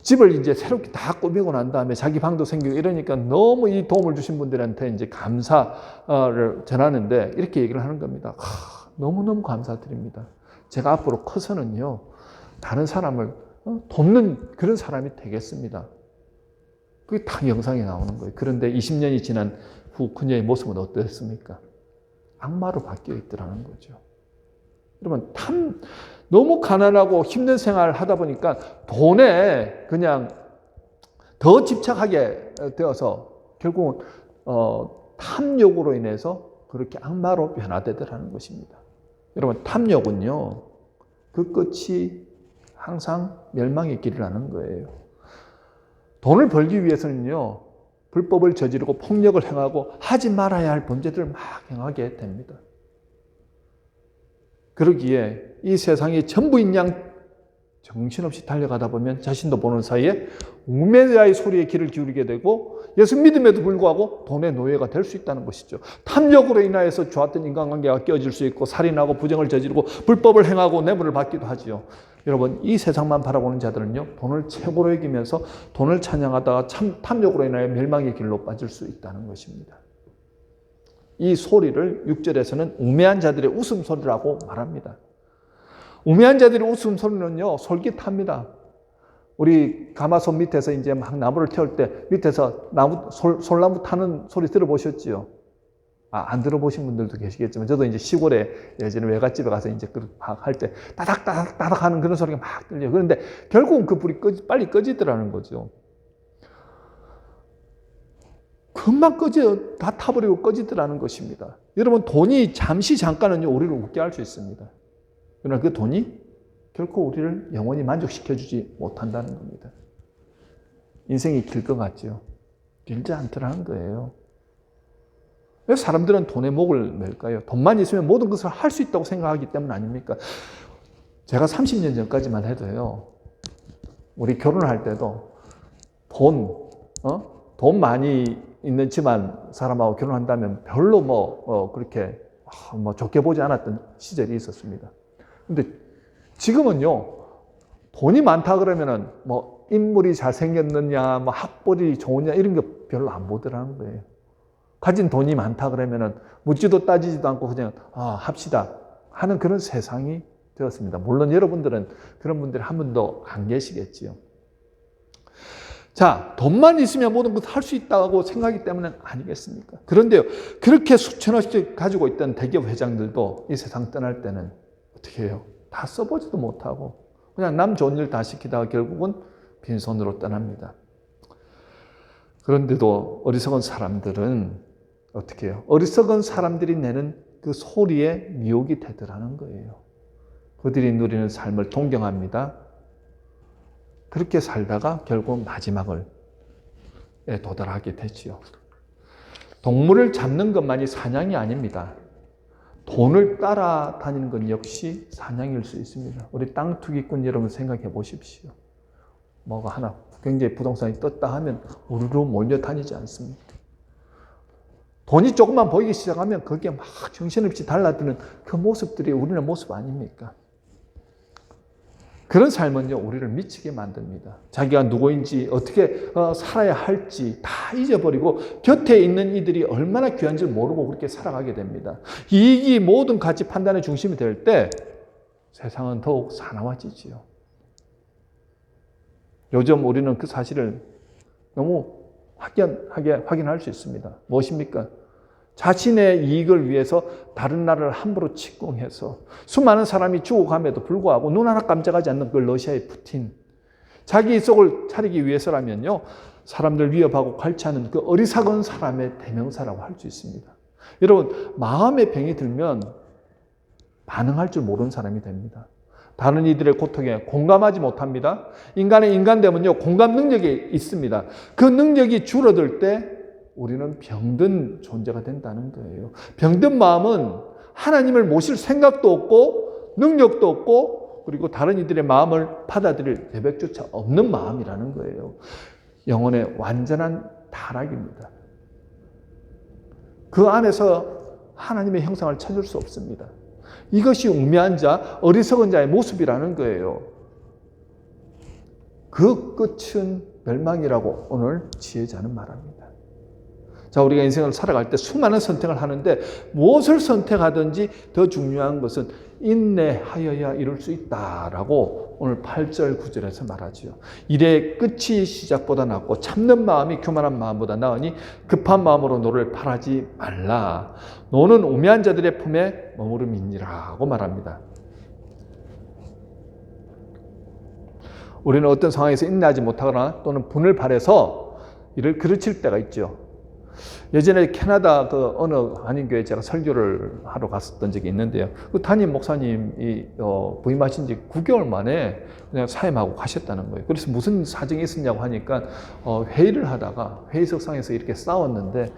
집을 이제 새롭게 다 꾸미고 난 다음에 자기 방도 생기고 이러니까 너무 이 도움을 주신 분들한테 이제 감사를 전하는데 이렇게 얘기를 하는 겁니다. 너무너무 감사드립니다. 제가 앞으로 커서는요, 다른 사람을 돕는 그런 사람이 되겠습니다. 그게 다 영상에 나오는 거예요. 그런데 20년이 지난 후 그녀의 모습은 어땠습니까? 악마로 바뀌어 있더라는 거죠. 여러분, 너무 가난하고 힘든 생활을 하다 보니까 돈에 그냥 더 집착하게 되어서 결국은 탐욕으로 인해서 그렇게 악마로 변화되더라는 것입니다. 여러분, 탐욕은요, 그 끝이 항상 멸망의 길이라는 거예요. 돈을 벌기 위해서는요, 불법을 저지르고 폭력을 행하고 하지 말아야 할 범죄들을 막 행하게 됩니다. 그러기에 이 세상이 전부인 양 정신없이 달려가다 보면 자신도 보는 사이에 우매자의 소리에 귀를 기울이게 되고 예수 믿음에도 불구하고 돈의 노예가 될 수 있다는 것이죠. 탐욕으로 인하여서 좋았던 인간관계가 깨어질 수 있고 살인하고 부정을 저지르고 불법을 행하고 뇌물을 받기도 하지요. 여러분, 이 세상만 바라보는 자들은요, 돈을 최고로 여기면서 돈을 찬양하다가 탐욕으로 인하여 멸망의 길로 빠질 수 있다는 것입니다. 이 소리를 6절에서는 우매한 자들의 웃음소리라고 말합니다. 우매한 자들의 웃음소리는요, 솔깃합니다. 우리 가마솥 밑에서 이제 막 나무를 태울 때 밑에서 솔나무 타는 소리 들어보셨지요? 안 들어보신 분들도 계시겠지만, 저도 이제 시골에 예전에 외갓집에 가서 이제 할 때 따닥따닥따닥 하는 그런 소리가 막 들려요. 그런데 결국은 그 불이 빨리 꺼지더라는 거죠. 금방 다 타버리고 꺼지더라는 것입니다. 여러분, 돈이 잠깐은요, 우리를 웃게 할 수 있습니다. 그러나 그 돈이 결코 우리를 영원히 만족시켜주지 못한다는 겁니다. 인생이 길 것 같죠? 길지 않더라는 거예요. 왜 사람들은 돈에 목을 맬까요? 돈만 있으면 모든 것을 할 수 있다고 생각하기 때문 아닙니까? 제가 30년 전까지만 해도요, 우리 결혼할 때도 돈 많이 있는 집안 사람하고 결혼한다면 별로 그렇게 좋게 보지 않았던 시절이 있었습니다. 근데 지금은요, 돈이 많다 그러면은 인물이 잘생겼느냐, 학벌이 좋으냐, 이런 거 별로 안 보더라는 거예요. 가진 돈이 많다 그러면은 묻지도 따지지도 않고 그냥 합시다 하는 그런 세상이 되었습니다. 물론 여러분들은 그런 분들이 한 분도 안 계시겠지요. 자, 돈만 있으면 모든 것 할 수 있다고 생각하기 때문에 아니겠습니까? 그런데요, 그렇게 수천억씩 가지고 있던 대기업 회장들도 이 세상 떠날 때는 어떻게 해요? 다 써보지도 못하고 그냥 남 좋은 일 다 시키다가 결국은 빈손으로 떠납니다. 그런데도 어리석은 사람들은 어떻게 해요? 어리석은 사람들이 내는 그 소리에 미혹이 되더라는 거예요. 그들이 누리는 삶을 동경합니다. 그렇게 살다가 결국 마지막을 도달하게 되지요. 동물을 잡는 것만이 사냥이 아닙니다. 돈을 따라다니는 것 역시 사냥일 수 있습니다. 우리 땅 투기꾼 여러분 생각해 보십시오. 뭐가 하나 굉장히 부동산이 떴다 하면 우르르 몰려다니지 않습니까? 돈이 조금만 보이기 시작하면 거기에 막 정신없이 달라드는 그 모습들이 우리의 모습 아닙니까? 그런 삶은요, 우리를 미치게 만듭니다. 자기가 누구인지, 어떻게 살아야 할지 다 잊어버리고 곁에 있는 이들이 얼마나 귀한지 모르고 그렇게 살아가게 됩니다. 이익이 모든 가치 판단의 중심이 될 때 세상은 더욱 사나워지지요. 요즘 우리는 그 사실을 너무 확연하게 확인할 수 있습니다. 무엇입니까? 자신의 이익을 위해서 다른 나라를 함부로 침공해서 수많은 사람이 죽어감에도 불구하고 눈 하나 깜짝하지 않는 그 러시아의 푸틴. 자기 속을 차리기 위해서라면요, 사람들 위협하고 갈취하는 그 어리석은 사람의 대명사라고 할 수 있습니다. 여러분, 마음의 병이 들면 반응할 줄 모르는 사람이 됩니다. 다른 이들의 고통에 공감하지 못합니다. 인간의 인간됨은요, 공감 능력이 있습니다. 그 능력이 줄어들 때 우리는 병든 존재가 된다는 거예요. 병든 마음은 하나님을 모실 생각도 없고 능력도 없고 그리고 다른 이들의 마음을 받아들일 여백조차 없는 마음이라는 거예요. 영혼의 완전한 타락입니다. 그 안에서 하나님의 형상을 찾을 수 없습니다. 이것이 우매한 자, 어리석은 자의 모습이라는 거예요. 그 끝은 멸망이라고 오늘 지혜자는 말합니다. 자, 우리가 인생을 살아갈 때 수많은 선택을 하는데 무엇을 선택하든지 더 중요한 것은 인내하여야 이룰 수 있다라고 오늘 8절 9절에서 말하죠. 일의 끝이 시작보다 낫고 참는 마음이 교만한 마음보다 나으니 급한 마음으로 노를 바라지 말라. 노는 우매한 자들의 품에 머무름이니라고 말합니다. 우리는 어떤 상황에서 인내하지 못하거나 또는 분을 발해서 이를 그르칠 때가 있죠. 예전에 캐나다 그 어느 한인교회 제가 설교를 하러 갔었던 적이 있는데요. 그 담임 목사님이 부임하신 지 9개월 만에 그냥 사임하고 가셨다는 거예요. 그래서 무슨 사정이 있었냐고 하니까 회의를 하다가 회의석상에서 이렇게 싸웠는데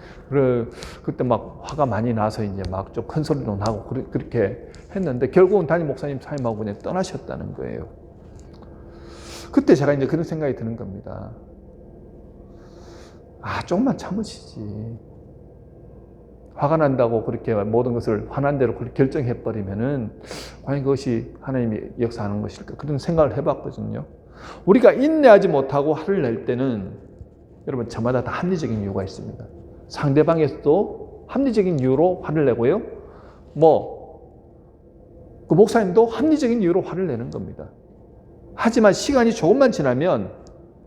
그때 막 화가 많이 나서 이제 막 좀 큰 소리도 나고 그렇게 했는데 결국은 담임 목사님 사임하고 그냥 떠나셨다는 거예요. 그때 제가 이제 그런 생각이 드는 겁니다. 조금만 참으시지. 화가 난다고 그렇게 모든 것을 화난 대로 그렇게 결정해버리면은 과연 그것이 하나님이 역사하는 것일까? 그런 생각을 해봤거든요. 우리가 인내하지 못하고 화를 낼 때는 여러분 저마다 다 합리적인 이유가 있습니다. 상대방에서도 합리적인 이유로 화를 내고요. 그 목사님도 합리적인 이유로 화를 내는 겁니다. 하지만 시간이 조금만 지나면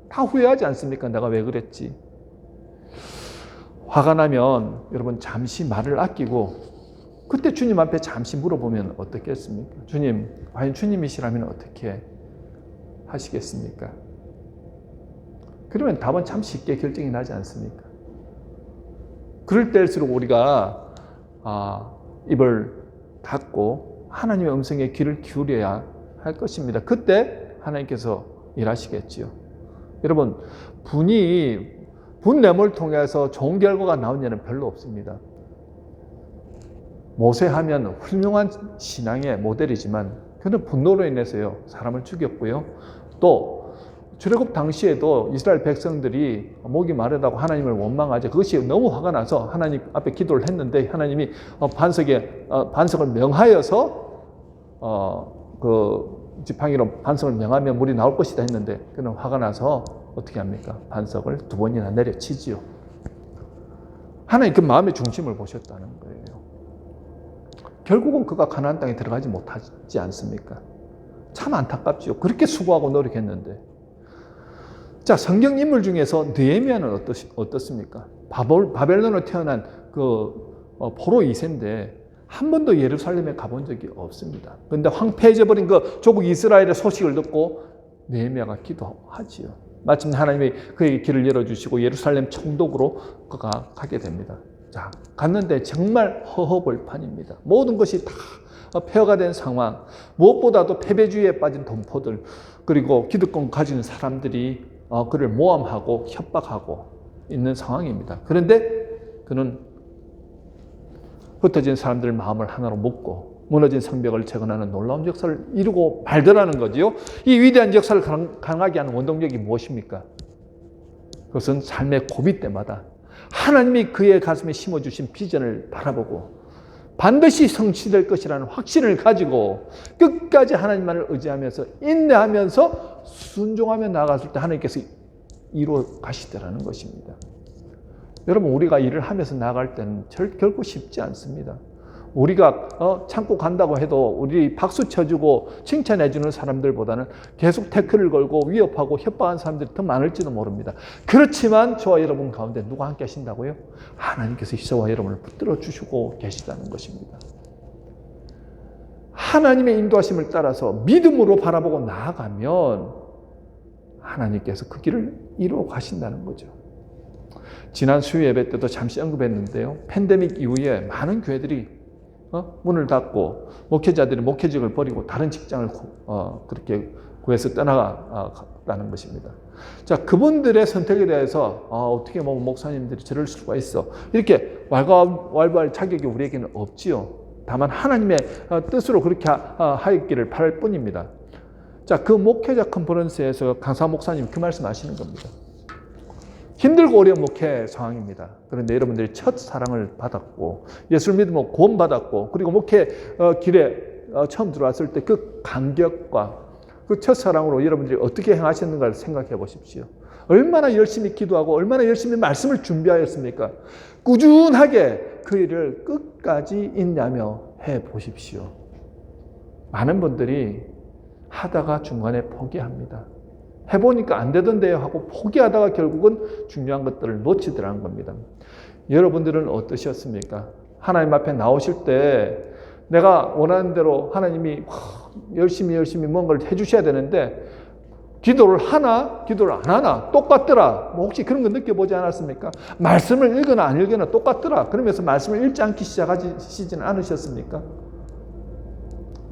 다 후회하지 않습니까? 내가 왜 그랬지? 화가 나면 여러분 잠시 말을 아끼고 그때 주님 앞에 잠시 물어보면 어떻겠습니까? 주님, 과연 주님이시라면 어떻게 하시겠습니까? 그러면 답은 참 쉽게 결정이 나지 않습니까? 그럴 때일수록 우리가 입을 닫고 하나님의 음성에 귀를 기울여야 할 것입니다. 그때 하나님께서 일하시겠지요. 여러분, 분냄을 통해서 좋은 결과가 나온 예는 별로 없습니다. 모세하면 훌륭한 신앙의 모델이지만 그는 분노로 인해서요 사람을 죽였고요. 또 출애굽 당시에도 이스라엘 백성들이 목이 마르다고 하나님을 원망하죠. 그것이 너무 화가 나서 하나님 앞에 기도를 했는데 하나님이 반석을 명하여서 그 지팡이로 반석을 명하면 물이 나올 것이다 했는데 그는 화가 나서 어떻게 합니까? 반석을 2번이나 내려치지요. 하나님 그 마음의 중심을 보셨다는 거예요. 결국은 그가 가나안 땅에 들어가지 못하지 않습니까? 참 안타깝지요. 그렇게 수고하고 노력했는데. 자, 성경 인물 중에서 느헤미야는 어떻습니까? 바벨론으로 태어난 포로 2세인데 한 번도 예루살렘에 가본 적이 없습니다. 그런데 황폐해져 버린 그 조국 이스라엘의 소식을 듣고 느헤미야가 기도하지요. 마침 하나님이 그에게 길을 열어주시고 예루살렘 총독으로 그가 가게 됩니다. 자, 갔는데 정말 허허벌판입니다. 모든 것이 다 폐허가 된 상황, 무엇보다도 패배주의에 빠진 동포들, 그리고 기득권 가진 사람들이 그를 모함하고 협박하고 있는 상황입니다. 그런데 그는 흩어진 사람들 마음을 하나로 묶고 무너진 성벽을 재건하는 놀라운 역사를 이루고 말더라는 거지요. 이 위대한 역사를 가능하게 하는 원동력이 무엇입니까? 그것은 삶의 고비 때마다 하나님이 그의 가슴에 심어주신 비전을 바라보고 반드시 성취될 것이라는 확신을 가지고 끝까지 하나님만을 의지하면서 인내하면서 순종하며 나아갔을 때 하나님께서 이루어 가시더라는 것입니다. 여러분, 우리가 일을 하면서 나아갈 때는 결코 쉽지 않습니다. 우리가 참고 간다고 해도 우리 박수 쳐주고 칭찬해주는 사람들보다는 계속 태클을 걸고 위협하고 협박한 사람들이 더 많을지도 모릅니다. 그렇지만 저와 여러분 가운데 누가 함께 하신다고요? 하나님께서 저와 여러분을 붙들어 주시고 계시다는 것입니다. 하나님의 인도하심을 따라서 믿음으로 바라보고 나아가면 하나님께서 그 길을 이루어 가신다는 거죠. 지난 수요 예배 때도 잠시 언급했는데요. 팬데믹 이후에 많은 교회들이 문을 닫고 목회자들이 목회직을 버리고 다른 직장을 그렇게 구해서 떠나가는 것입니다. 자, 그분들의 선택에 대해서 어떻게 보면 목사님들이 저럴 수가 있어, 이렇게 왈가왈부할 자격이 우리에게는 없지요. 다만 하나님의 뜻으로 그렇게 하였기를 바랄 뿐입니다. 자, 그 목회자 컨퍼런스에서 강사 목사님 그 말씀 하시는 겁니다. 힘들고 어려운 목회 상황입니다. 그런데 여러분들이 첫 사랑을 받았고 예수를 믿으면 구원받았고, 그리고 목회 길에 처음 들어왔을 때 그 감격과 그 첫사랑으로 여러분들이 어떻게 행하셨는가를 생각해 보십시오. 얼마나 열심히 기도하고 얼마나 열심히 말씀을 준비하였습니까? 꾸준하게 그 일을 끝까지 인내하며 해 보십시오. 많은 분들이 하다가 중간에 포기합니다. 해보니까 안 되던데요 하고 포기하다가 결국은 중요한 것들을 놓치더라는 겁니다. 여러분들은 어떠셨습니까? 하나님 앞에 나오실 때 내가 원하는 대로 하나님이 열심히 뭔가를 해주셔야 되는데 기도를 하나 기도를 안 하나 똑같더라. 뭐 혹시 그런 거 느껴보지 않았습니까? 말씀을 읽거나 안 읽거나 똑같더라. 그러면서 말씀을 읽지 않기 시작하시지는 않으셨습니까?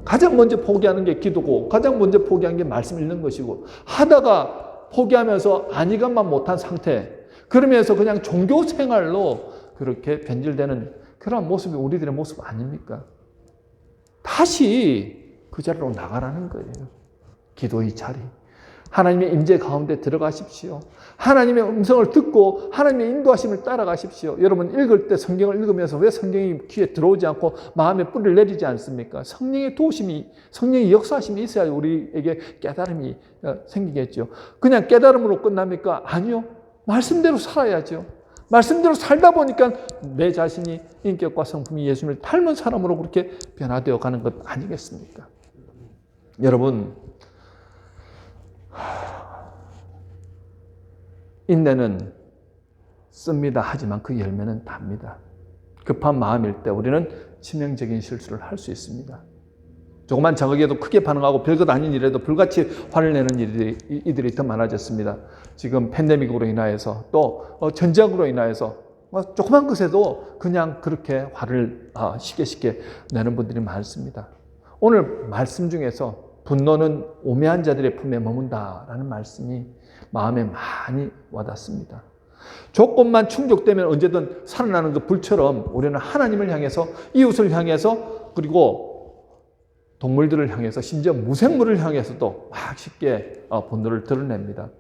가장 먼저 포기하는 게 기도고 가장 먼저 포기한 게 말씀 읽는 것이고, 하다가 포기하면서 안일감만 못한 상태, 그러면서 그냥 종교 생활로 그렇게 변질되는 그런 모습이 우리들의 모습 아닙니까? 다시 그 자리로 나가라는 거예요. 기도의 자리. 하나님의 임재 가운데 들어가십시오. 하나님의 음성을 듣고 하나님의 인도하심을 따라가십시오. 여러분 읽을 때 성경을 읽으면서 왜 성경이 귀에 들어오지 않고 마음에 뿌리를 내리지 않습니까? 성령의 도우심이, 성령의 역사하심이 있어야 우리에게 깨달음이 생기겠죠. 그냥 깨달음으로 끝납니까? 아니요. 말씀대로 살아야죠. 말씀대로 살다 보니까 내 자신이 인격과 성품이 예수님을 닮은 사람으로 그렇게 변화되어 가는 것 아니겠습니까? 여러분, 인내는 씁니다. 하지만 그 열매는 답니다. 급한 마음일 때 우리는 치명적인 실수를 할 수 있습니다. 조그만 자극에도 크게 반응하고 별것 아닌 일에도 불같이 화를 내는 이들이 더 많아졌습니다. 지금 팬데믹으로 인하여서 또 전쟁으로 인하여서 조그만 것에도 그냥 그렇게 화를 쉽게 내는 분들이 많습니다. 오늘 말씀 중에서 분노는 오매한 자들의 품에 머문다라는 말씀이 마음에 많이 와닿습니다. 조건만 충족되면 언제든 살아나는 그 불처럼 우리는 하나님을 향해서, 이웃을 향해서, 그리고 동물들을 향해서, 심지어 무생물을 향해서도 막 쉽게 분노를 드러냅니다.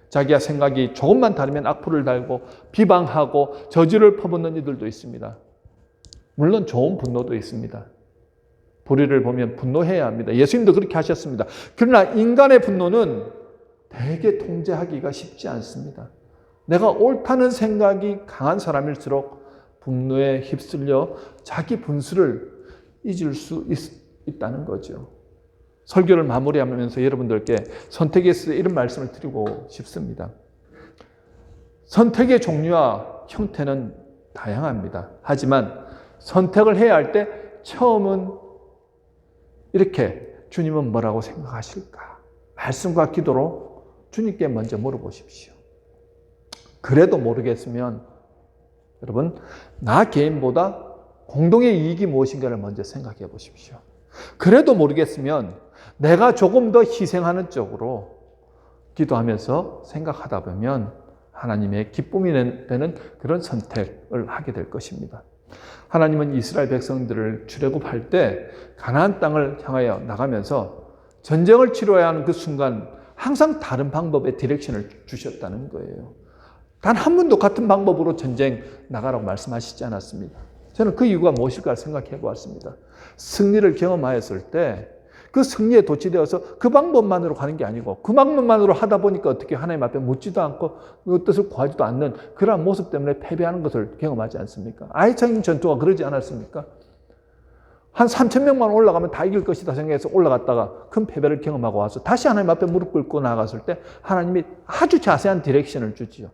자기의 생각이 조금만 다르면 악플을 달고 비방하고 저주를 퍼붓는 이들도 있습니다. 물론 좋은 분노도 있습니다. 불의를 보면 분노해야 합니다. 예수님도 그렇게 하셨습니다. 그러나 인간의 분노는 되게 통제하기가 쉽지 않습니다. 내가 옳다는 생각이 강한 사람일수록 분노에 휩쓸려 자기 분수를 잊을 수 있다는 거죠. 설교를 마무리하면서 여러분들께 선택에 있어 이런 말씀을 드리고 싶습니다. 선택의 종류와 형태는 다양합니다. 하지만 선택을 해야 할 때 처음은 이렇게 주님은 뭐라고 생각하실까? 말씀과 기도로 주님께 먼저 물어보십시오. 그래도 모르겠으면 여러분, 나 개인보다 공동의 이익이 무엇인가를 먼저 생각해 보십시오. 그래도 모르겠으면 내가 조금 더 희생하는 쪽으로 기도하면서 생각하다 보면 하나님의 기쁨이 되는 그런 선택을 하게 될 것입니다. 하나님은 이스라엘 백성들을 출애굽할 때 가나안 땅을 향하여 나가면서 전쟁을 치러야 하는 그 순간 항상 다른 방법의 디렉션을 주셨다는 거예요. 단 한 번도 같은 방법으로 전쟁 나가라고 말씀하시지 않았습니다. 저는 그 이유가 무엇일까 생각해 보았습니다. 승리를 경험하였을 때 그 승리에 도취되어서 그 방법만으로 가는 게 아니고 그 방법만으로 하다 보니까 어떻게 하나님 앞에 묻지도 않고 그 뜻을 구하지도 않는 그러한 모습 때문에 패배하는 것을 경험하지 않습니까? 아이창 전투가 그러지 않았습니까? 한 3,000명만 올라가면 다 이길 것이다 생각해서 올라갔다가 큰 패배를 경험하고 와서 다시 하나님 앞에 무릎 꿇고 나아갔을 때 하나님이 아주 자세한 디렉션을 주지요.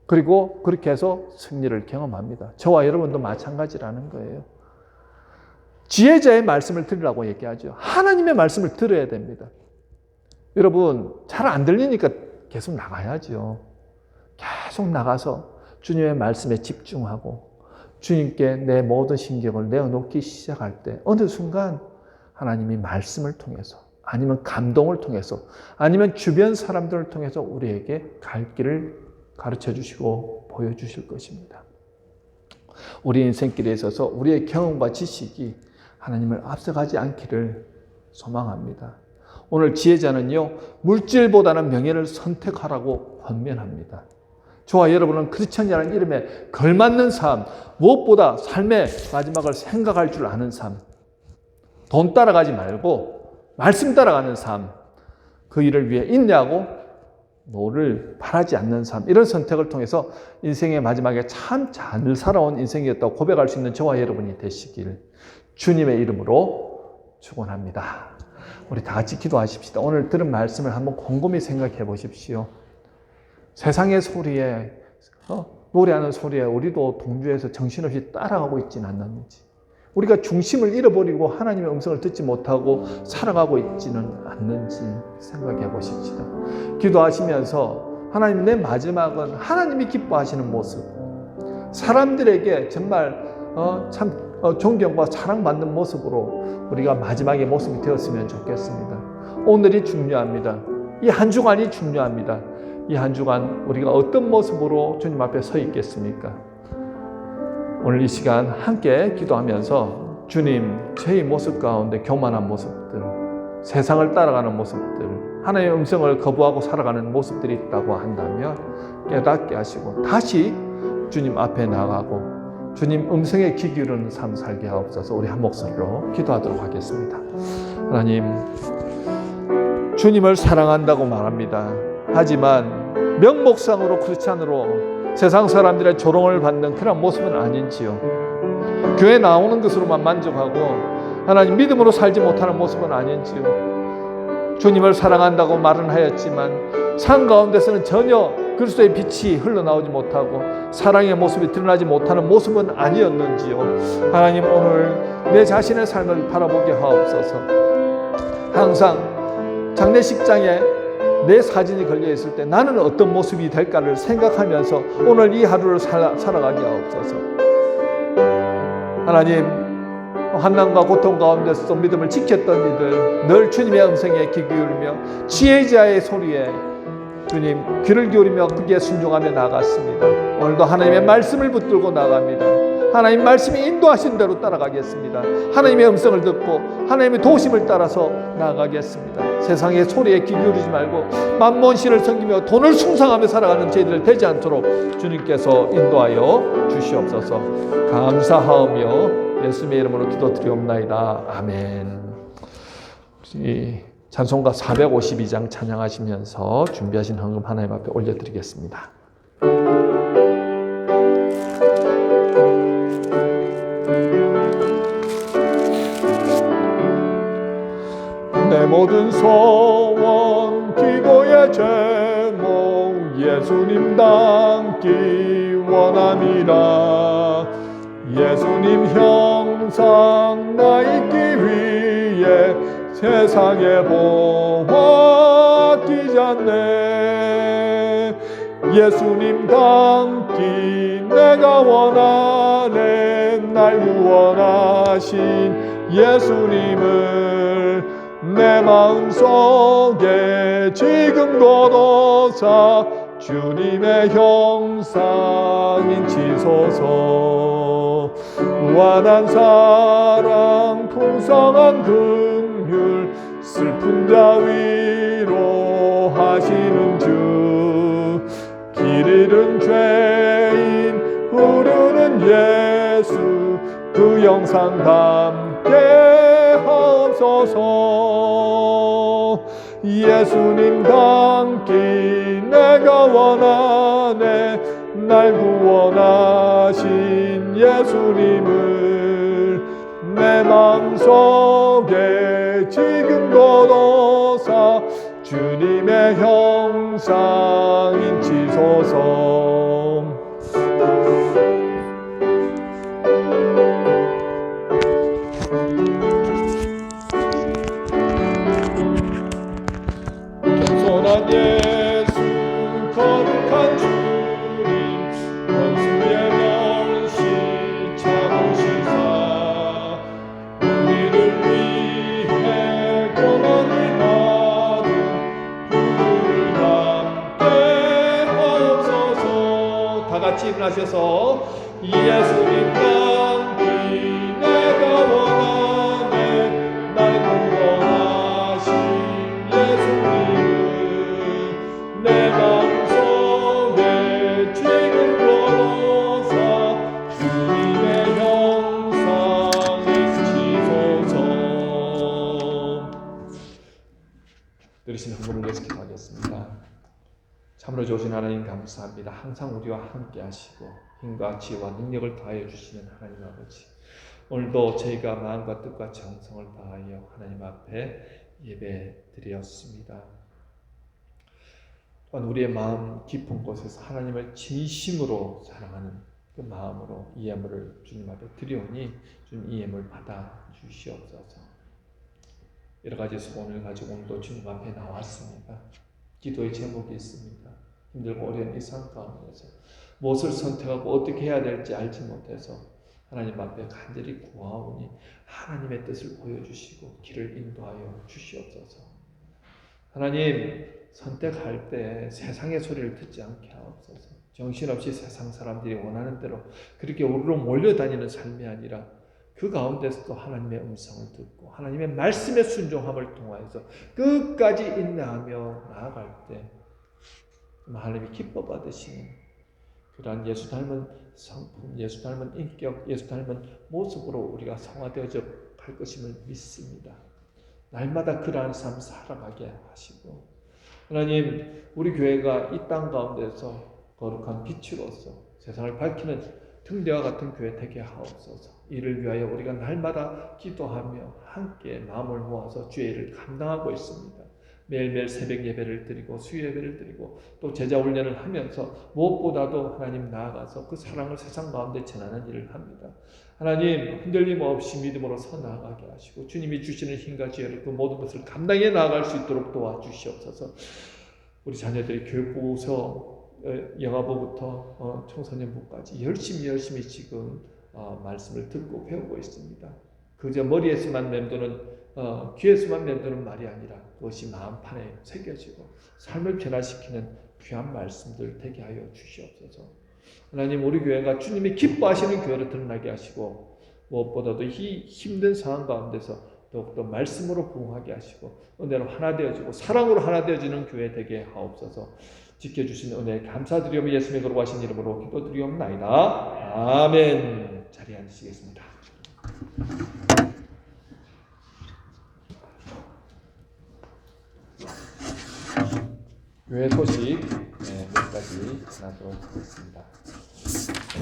그리고 그렇게 해서 승리를 경험합니다. 저와 여러분도 마찬가지라는 거예요. 지혜자의 말씀을 들으라고 얘기하죠. 하나님의 말씀을 들어야 됩니다. 여러분, 잘 안 들리니까 계속 나가야죠. 계속 나가서 주님의 말씀에 집중하고 주님께 내 모든 신경을 내어놓기 시작할 때 어느 순간 하나님이 말씀을 통해서 아니면 감동을 통해서 아니면 주변 사람들을 통해서 우리에게 갈 길을 가르쳐 주시고 보여주실 것입니다. 우리 인생길에 있어서 우리의 경험과 지식이 하나님을 앞서가지 않기를 소망합니다. 오늘 지혜자는요, 물질보다는 명예를 선택하라고 권면합니다. 저와 여러분은 크리스천이라는 이름에 걸맞는 삶, 무엇보다 삶의 마지막을 생각할 줄 아는 삶, 돈 따라가지 말고 말씀 따라가는 삶, 그 일을 위해 인내하고 노를 바라지 않는 삶, 이런 선택을 통해서 인생의 마지막에 참 잘 살아온 인생이었다고 고백할 수 있는 저와 여러분이 되시길 주님의 이름으로 축원합니다. 우리 다 같이 기도하십시다. 오늘 들은 말씀을 한번 곰곰이 생각해 보십시오. 세상의 소리에 노래하는 소리에 우리도 동조해서 정신없이 따라가고 있지는 않는지, 우리가 중심을 잃어버리고 하나님의 음성을 듣지 못하고 살아가고 있지는 않는지 생각해 보십시다. 기도하시면서 하나님, 내 마지막은 하나님이 기뻐하시는 모습, 사람들에게 정말 참 존경과 사랑받는 모습으로 우리가 마지막의 모습이 되었으면 좋겠습니다. 오늘이 중요합니다. 이 한 주간이 중요합니다. 이 한 주간 우리가 어떤 모습으로 주님 앞에 서 있겠습니까? 오늘 이 시간 함께 기도하면서 주님, 저희 모습 가운데 교만한 모습들, 세상을 따라가는 모습들, 하나님의 음성을 거부하고 살아가는 모습들이 있다고 한다면 깨닫게 하시고 다시 주님 앞에 나가고 주님 음성에 귀 기울이는 삶 살게 하옵소서. 우리 한 목소리로 기도하도록 하겠습니다. 하나님, 주님을 사랑한다고 말합니다. 하지만 명목상으로 크리스찬으로 세상 사람들의 조롱을 받는 그런 모습은 아닌지요. 교회 나오는 것으로만 만족하고 하나님 믿음으로 살지 못하는 모습은 아닌지요. 주님을 사랑한다고 말은 하였지만 삶 가운데서는 전혀 그리스도의 빛이 흘러나오지 못하고 사랑의 모습이 드러나지 못하는 모습은 아니었는지요. 하나님, 오늘 내 자신의 삶을 바라보게 하옵소서. 항상 장례식장에 내 사진이 걸려 있을 때 나는 어떤 모습이 될까를 생각하면서 오늘 이 하루를 살아가게 하옵소서. 하나님, 환난과 고통 가운데서 믿음을 지켰던 이들 늘 주님의 음성에 귀 기울이며 지혜자의 소리에 주님 귀를 기울이며 그게 순종하며 나아갔습니다. 오늘도 하나님의 말씀을 붙들고 나갑니다. 하나님 말씀이 인도하신 대로 따라가겠습니다. 하나님의 음성을 듣고 하나님의 도심을 따라서 나아가겠습니다. 세상의 소리에 귀 기울이지 말고 만몬신을 섬기며 돈을 숭상하며 살아가는 저희들 되지 않도록 주님께서 인도하여 주시옵소서. 감사하오며 예수님의 이름으로 기도드리옵나이다. 아멘. 찬송가 452장 찬양하시면서 준비하신 헌금 하나님 앞에 올려드리겠습니다. 내 모든 소원 기도의 제목 예수님 닮기 원함이라. 예수님 형상 나 있기 위해 세상에 보아 뛰잖네. 예수님 닮기 내가 원하네. 날 구원하신 예수님을 내 마음속에 지금 거둬사 주님의 형상 인치소서. 무한한 사랑 풍성한 긍휼 슬픈 자 위로하시는 주. 길 잃은 죄인 부르는 예수 그 영상 담게 하옵소서. 예수님 닮기 내가 원하네. 날 구원하신 예수님을 내 마음속에 지금 거둬사 주님의 형상 인치소서. 겸손한 예수 거룩한 주님 원수의 멸시 참으시사 우리를 위해 고난을 받은 그를 담게 하옵소서. 다같이 일어나셔서 예수님 닮기 내가 원하네. 날 구원하신 예수님을 내 마음속에 지금 거둬사 주님의 형상 인치소서. 들으시는 한번을 내서 기도하겠습니다. 참으로 좋으신 하나님 감사합니다. 항상 우리와 함께 하시고 힘과 지혜와 능력을 더하여 주시는 하나님 아버지, 오늘도 저희가 마음과 뜻과 정성을 다하여 하나님 앞에 예배 드렸습니다. 또한 우리의 마음 깊은 곳에서 하나님을 진심으로 사랑하는 그 마음으로 이 예물을 주님 앞에 드리오니 주님 이 예물 받아 주시옵소서. 여러 가지 소원을 가지고 오늘도 주님 앞에 나왔습니다. 기도의 제목이 있습니다. 힘들고 어려운 이 상황 가운데서 무엇을 선택하고 어떻게 해야 될지 알지 못해서 하나님 앞에 간절히 구하오니 하나님의 뜻을 보여주시고 길을 인도하여 주시옵소서. 하나님, 선택할 때 세상의 소리를 듣지 않게 하옵소서. 정신없이 세상 사람들이 원하는 대로 그렇게 우르르 몰려다니는 삶이 아니라 그 가운데서도 하나님의 음성을 듣고 하나님의 말씀의 순종함을 통하여서 끝까지 인내하며 나아갈 때 하나님이 기뻐 받으시는 그러한 예수 닮은 성품, 예수 닮은 인격, 예수 닮은 모습으로 우리가 성화되어져 갈 것임을 믿습니다. 날마다 그러한 삶 살아가게 하시고 하나님, 우리 교회가 이 땅 가운데서 거룩한 빛으로서 세상을 밝히는 등대와 같은 교회 되게 하옵소서. 이를 위하여 우리가 날마다 기도하며 함께 마음을 모아서 주의 일을 감당하고 있습니다. 매일매일 새벽 예배를 드리고 수요 예배를 드리고 또 제자 훈련을 하면서 무엇보다도 하나님 나아가서 그 사랑을 세상 가운데 전하는 일을 합니다. 하나님, 흔들림 없이 믿음으로 서 나아가게 하시고 주님이 주시는 힘과 지혜를 그 모든 것을 감당해 나아갈 수 있도록 도와주시옵소서. 우리 자녀들이 교육부서 영아부부터 청소년부까지 열심히 지금 말씀을 듣고 배우고 있습니다. 그저 머리에서만 맴도는 귀에서만 맴도는 말이 아니라 그것이 마음판에 새겨지고 삶을 변화시키는 귀한 말씀들 되게 하여 주시옵소서. 하나님, 우리 교회가 주님이 기뻐하시는 교회로 드러나게 하시고 무엇보다도 이 힘든 상황 가운데서 더욱더 말씀으로 부응하게 하시고 은혜로 하나 되어지고 사랑으로 하나 되어지는 교회 되게 하옵소서. 지켜주신 은혜 감사드리오며 예수님의 거룩하신 이름으로 기도드리옵나이다. 아멘. 자리에 앉으시겠습니다. 교회 소식 몇 가지 전하도록 하겠습니다.